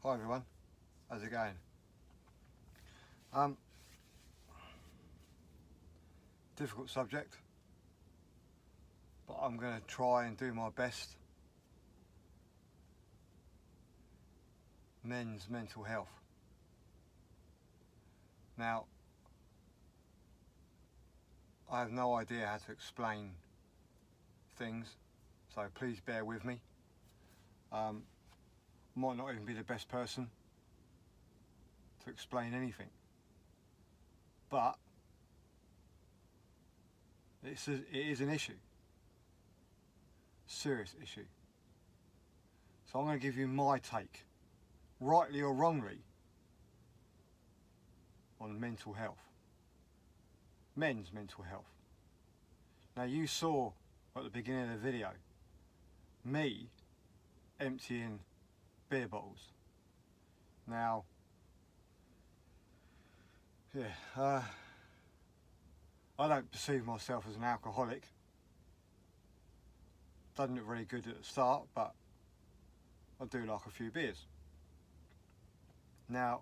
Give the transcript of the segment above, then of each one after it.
Hi everyone, how's it going? Um, Difficult subject, but I'm going to try and do my best. Men's mental health. Now, I have no idea how to explain things, so please bear with me. Might not even be the best person to explain anything, but it is an issue, serious issue. So I'm going to give you my take, rightly or wrongly, on mental health, men's mental health. Now you saw at the beginning of the video me emptying beer bottles. Now, I don't perceive myself as an alcoholic. Doesn't look very good at the start, but I do like a few beers. Now,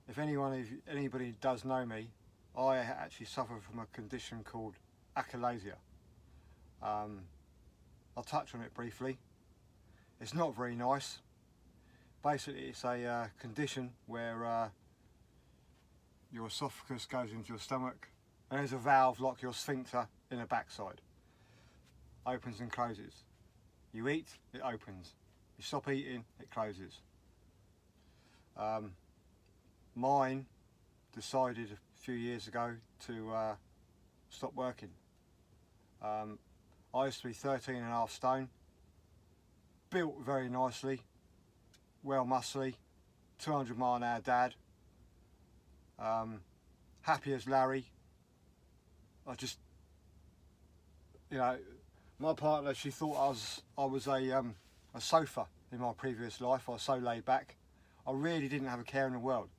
if anybody does know me, I actually suffer from a condition called achalasia. I'll touch on it briefly. It's not very nice. Basically, it's a condition where your esophagus goes into your stomach, and there's a valve like your sphincter in the backside. Opens and closes. You eat, it opens. You stop eating, it closes. Mine decided a few years ago to stop working. I used to be 13.5 stone, built very nicely, well muscly, 200-mile-an-hour dad, happy as Larry. My partner, she thought I was a sofa in my previous life. I was so laid back. I really didn't have a care in the world.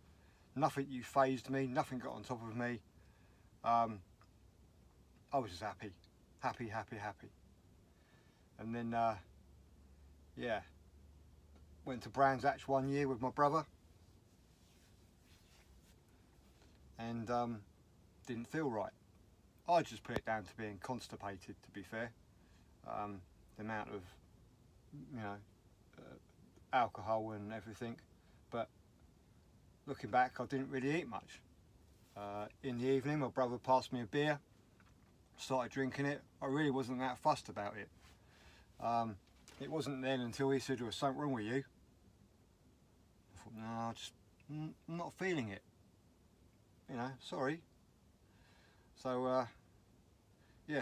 Nothing phased me, nothing got on top of me. I was just happy. And then, went to Brands Hatch one year with my brother, and didn't feel right. I just put it down to being constipated, to be fair. The amount of, alcohol and everything. But looking back, I didn't really eat much. In the evening, my brother passed me a beer, started drinking it. I really wasn't that fussed about it. It wasn't then until he said, "There's something wrong with you." I thought, no, I'm not feeling it. Sorry. So,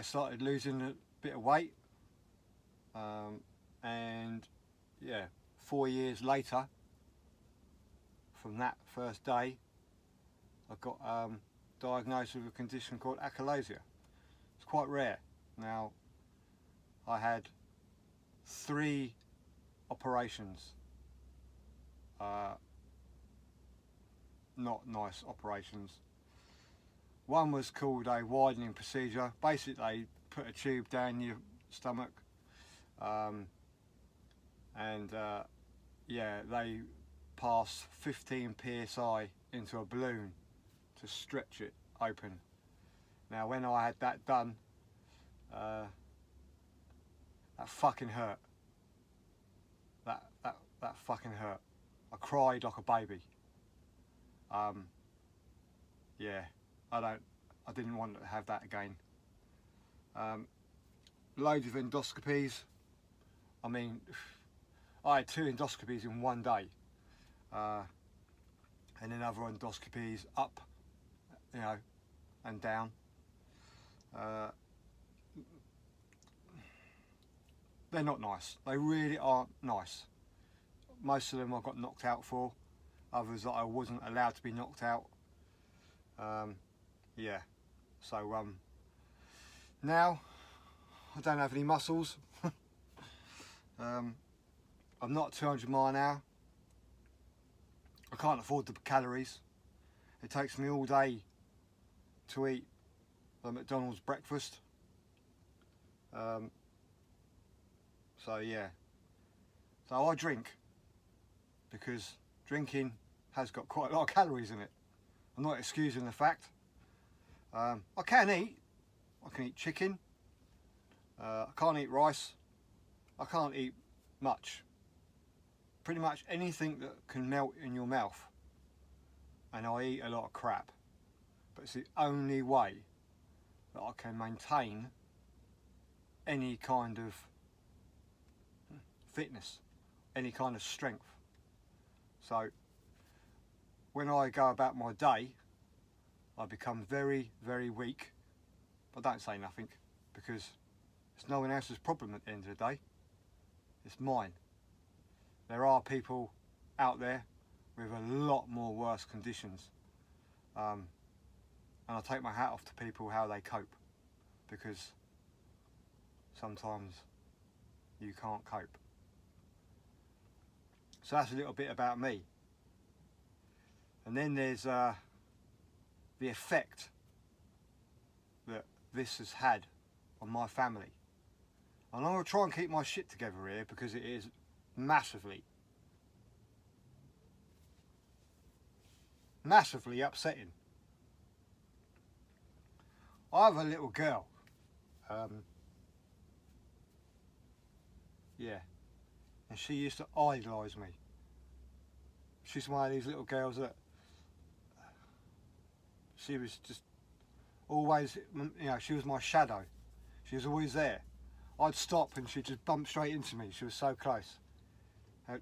started losing a bit of weight. And 4 years later, from that first day, I got diagnosed with a condition called achalasia. It's quite rare. Now, I had 3 operations, not nice operations. One was called a widening procedure. Basically, they put a tube down your stomach, they pass 15 psi into a balloon to stretch it open. Now, when I had that done, that fucking hurt. That fucking hurt. I cried like a baby. I didn't want to have that again. Loads of endoscopies. I mean, I had 2 endoscopies in one day, and then other endoscopies up, and down. They're not nice. They really aren't nice. Most of them I got knocked out for. Others that I wasn't allowed to be knocked out. Now I don't have any muscles. I'm not 200 mile an hour. I can't afford the calories. It takes me all day to eat the McDonald's breakfast. So I drink because drinking has got quite a lot of calories in it. I'm not excusing the fact. I can eat chicken, I can't eat rice, I can't eat much. Pretty much anything that can melt in your mouth, and I eat a lot of crap. But it's the only way that I can maintain any kind of fitness, any kind of strength. So when I go about my day, I become very, very weak. I don't say nothing because it's no one else's problem at the end of the day. It's mine. There are people out there with a lot more worse conditions. And I take my hat off to people how they cope, because sometimes you can't cope. So that's a little bit about me. And then there's the effect that this has had on my family. And I'm going to try and keep my shit together here because it is massively upsetting. I have a little girl. Yeah. And she used to idolise me. She's one of these little girls that she was just always, you know, she was my shadow. She was always there. I'd stop and she'd just bump straight into me. She was so close. I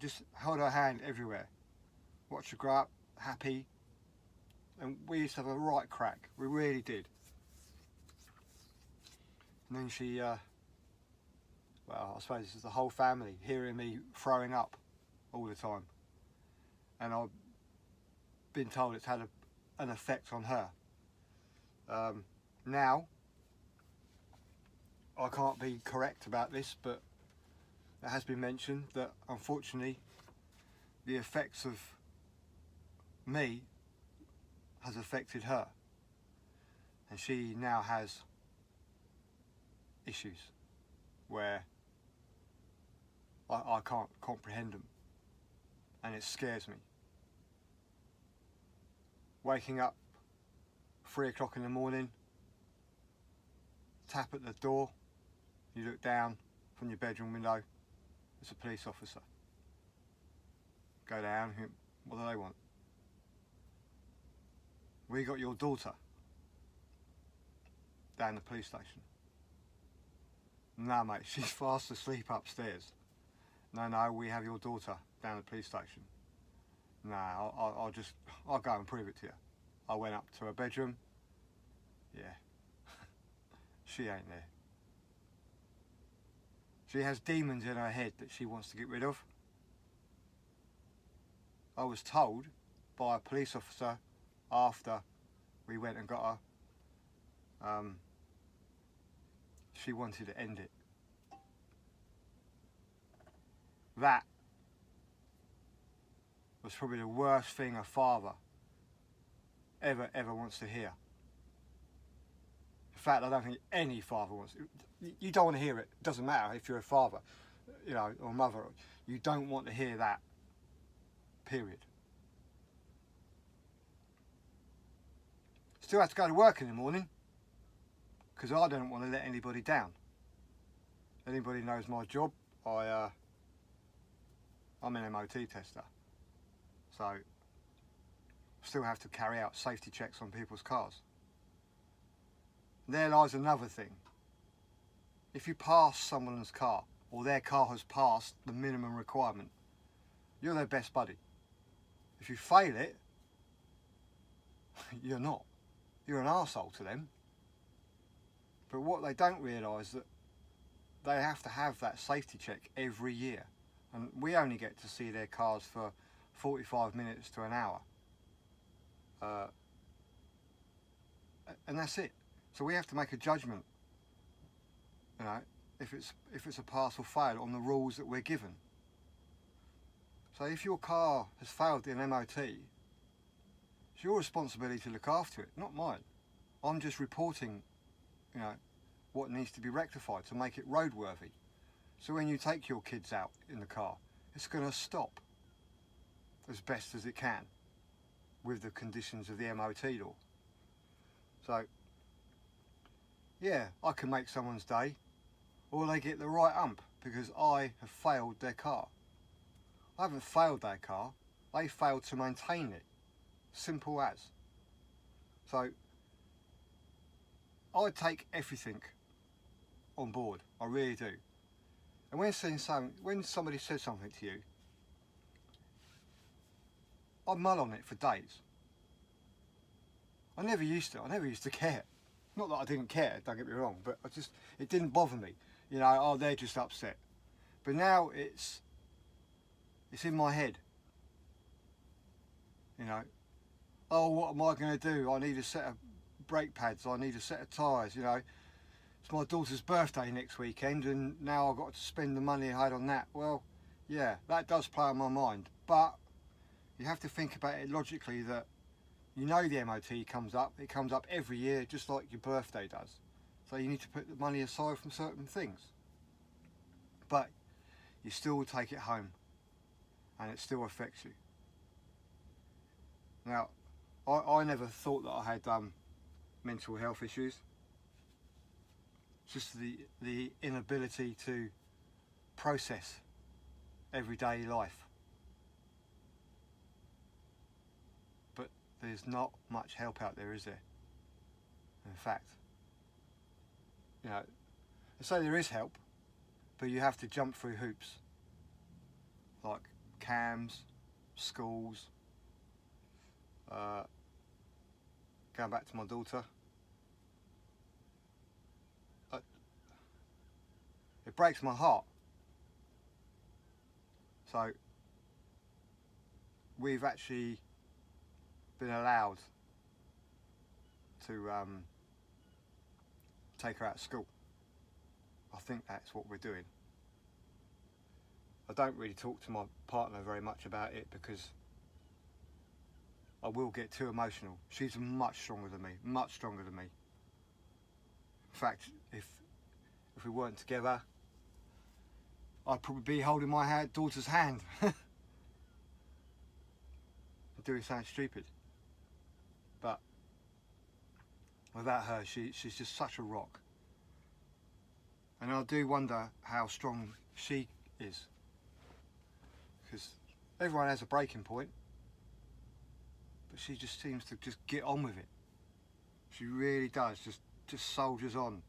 just held her hand everywhere. Watched her grow up happy. And we used to have a right crack. We really did. And then she, well, I suppose it's the whole family hearing me throwing up all the time. And I've been told it's had an effect on her. Now, I can't be correct about this, but it has been mentioned that unfortunately the effects of me has affected her, and she now has issues where I can't comprehend them, and it scares me. Waking up 3 o'clock in the morning, tap at the door, you look down from your bedroom window, it's a police officer. Go down, what do they want? We got your daughter down the police station. No mate, she's fast asleep upstairs. No, we have your daughter down the police station. No, I'll go and prove it to you. I went up to her bedroom. Yeah, she ain't there. She has demons in her head that she wants to get rid of. I was told by a police officer after we went and got her, she wanted to end it. That was probably the worst thing a father ever wants to hear. In fact, I don't think any father wants to. You don't want to hear it. It doesn't matter if you're a father, you know, or mother. You don't want to hear that. Period. Still have to go to work in the morning because I don't want to let anybody down. Anybody knows my job. I'm an MOT tester, so still have to carry out safety checks on people's cars. There lies another thing. If you pass someone's car, or their car has passed the minimum requirement, you're their best buddy. If you fail it, you're not. You're an arsehole to them. But what they don't realise is that they have to have that safety check every year. And we only get to see their cars for 45 minutes to an hour. And that's it. So we have to make a judgment, you know, if it's a pass or fail on the rules that we're given. So if your car has failed in MOT, it's your responsibility to look after it, not mine. I'm just reporting, you know, what needs to be rectified to make it roadworthy. So when you take your kids out in the car, it's going to stop. as best as it can with the conditions of the MOT law. So yeah, I can make someone's day, or they get the right ump because I have failed their car. I haven't failed their car, they failed to maintain it. Simple as. So I take everything on board, I really do. And when somebody says something to you, I mull on it for days. I never used to care. Not that I didn't care, don't get me wrong, but it didn't bother me. You know, oh, they're just upset. But now it's in my head. You know, oh, what am I going to do? I need a set of brake pads, I need a set of tyres, you know. It's my daughter's birthday next weekend and now I've got to spend the money I had on that. Well, yeah, that does play on my mind, but you have to think about it logically that you know the MOT comes up, it comes up every year just like your birthday does. So you need to put the money aside from certain things. But you still take it home and it still affects you. Now, I never thought that I had mental health issues. Just the inability to process everyday life. But there's not much help out there, is there? In fact, you know, I say there is help, but you have to jump through hoops, like CAMHS, schools. Going back to my daughter, it breaks my heart. So we've actually been allowed to take her out of school. I think that's what we're doing. I don't really talk to my partner very much about it because I will get too emotional. She's much stronger than me, much stronger than me. In fact, if we weren't together, I'd probably be holding my daughter's hand. Doing something stupid. But without her, she's just such a rock. And I do wonder how strong she is. Because everyone has a breaking point. But she just seems to just get on with it. She really does, just soldiers on.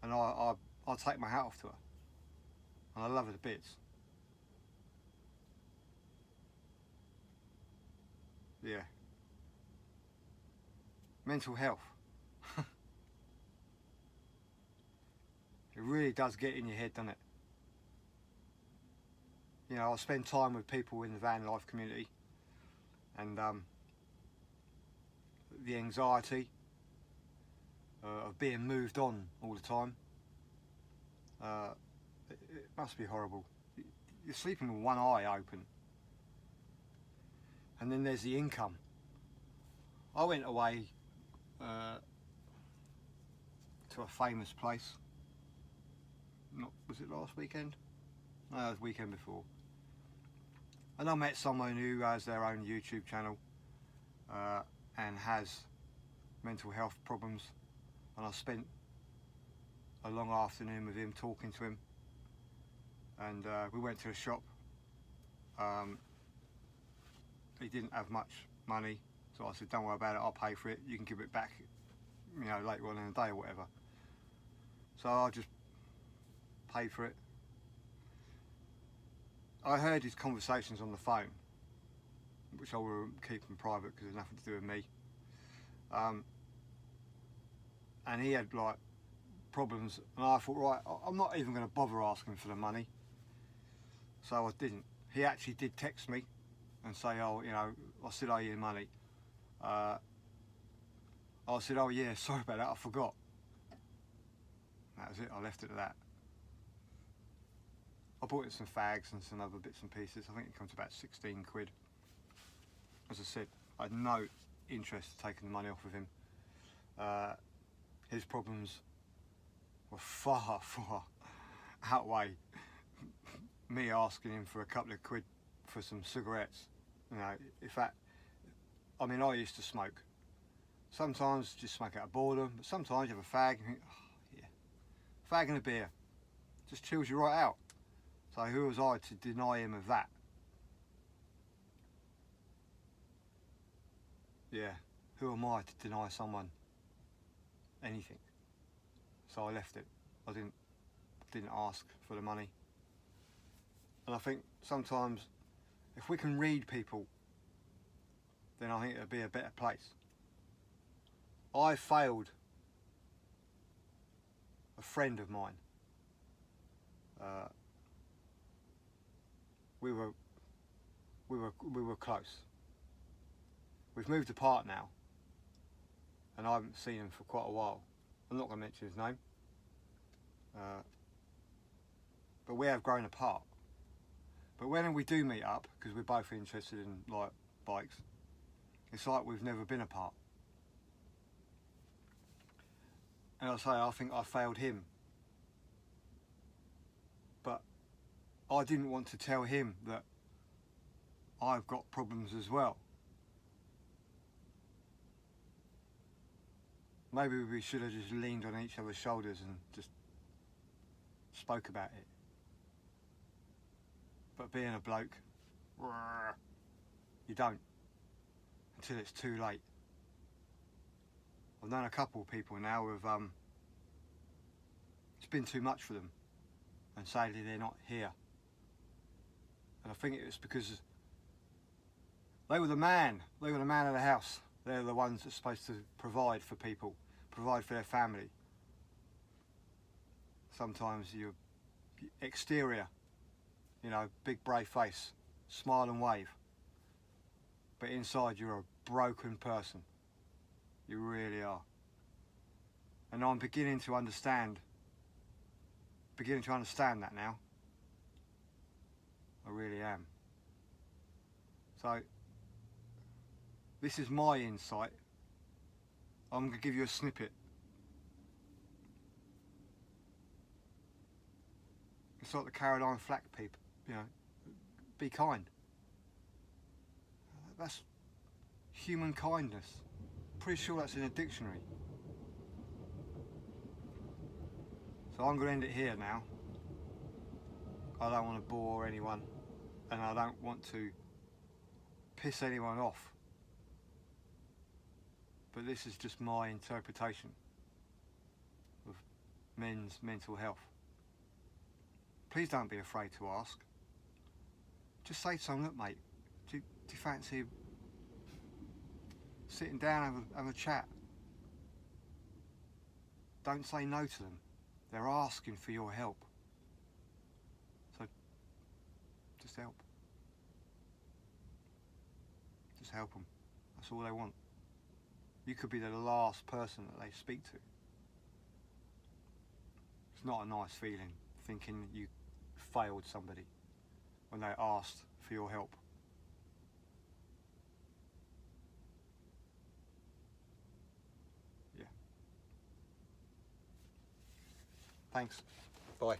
And I'll take my hat off to her. And I love her to bits. Yeah. Mental health. It really does get in your head, doesn't it? You know, I spend time with people in the van life community, and the anxiety of being moved on all the time, it must be horrible. You're sleeping with one eye open. And then there's the income. I went away to a famous place. Was it last weekend? No, it was the weekend before. And I met someone who has their own YouTube channel and has mental health problems. And I spent a long afternoon with him, talking to him. And we went to a shop. He didn't have much money, so I said, don't worry about it, I'll pay for it, you can give it back, you know, later on in the day or whatever. So I just paid for it. I heard his conversations on the phone, which I will keep them private because there's nothing to do with me. And he had like problems, and I thought, right, I'm not even going to bother asking for the money. So I didn't. He actually did text me and say, oh, you know, I still owe you money. I said, oh yeah, sorry about that, I forgot. That was it, I left it at that. I bought him some fags and some other bits and pieces. I think it comes to about 16 quid. As I said, I had no interest in taking the money off of him. His problems were far, far outweigh me asking him for a couple of quid for some cigarettes. You know, if that, I mean, I used to smoke. Sometimes just smoke out of boredom, but sometimes you have a fag and you think, oh, yeah, fag and a beer. Just chills you right out. So who was I to deny him of that? Yeah, who am I to deny someone anything? So I left it. I didn't ask for the money. And I think sometimes if we can read people, then I think it'll be a better place. I failed a friend of mine. We were close. We've moved apart now, and I haven't seen him for quite a while. I'm not going to mention his name, but we have grown apart. But when we do meet up, because we're both interested in like bikes, it's like we've never been apart. And I think I failed him, but I didn't want to tell him that I've got problems as well. Maybe we should have just leaned on each other's shoulders and just spoke about it. But being a bloke, you don't, until it's too late. I've known a couple of people now who've, it's been too much for them, and sadly they're not here. And I think it's because they were the man of the house. They're the ones that are supposed to provide for people, provide for their family. Sometimes your exterior, you know, big brave face, smile and wave, but inside you're a broken person. You really are. And I'm beginning to understand that now. I really am. So this is my insight. I'm going to give you a snippet. It's like the Caroline Flack people, you know, be kind. That's human kindness. Pretty sure that's in a dictionary. So I'm going to end it here now. I don't want to bore anyone, and I don't want to piss anyone off. But this is just my interpretation of men's mental health. Please don't be afraid to ask. Just say to them, look mate, do you fancy sitting down, have a chat? Don't say no to them. They're asking for your help. So just help. Just help them. That's all they want. You could be the last person that they speak to. It's not a nice feeling thinking you failed somebody when they asked for your help. Yeah. Thanks. Bye.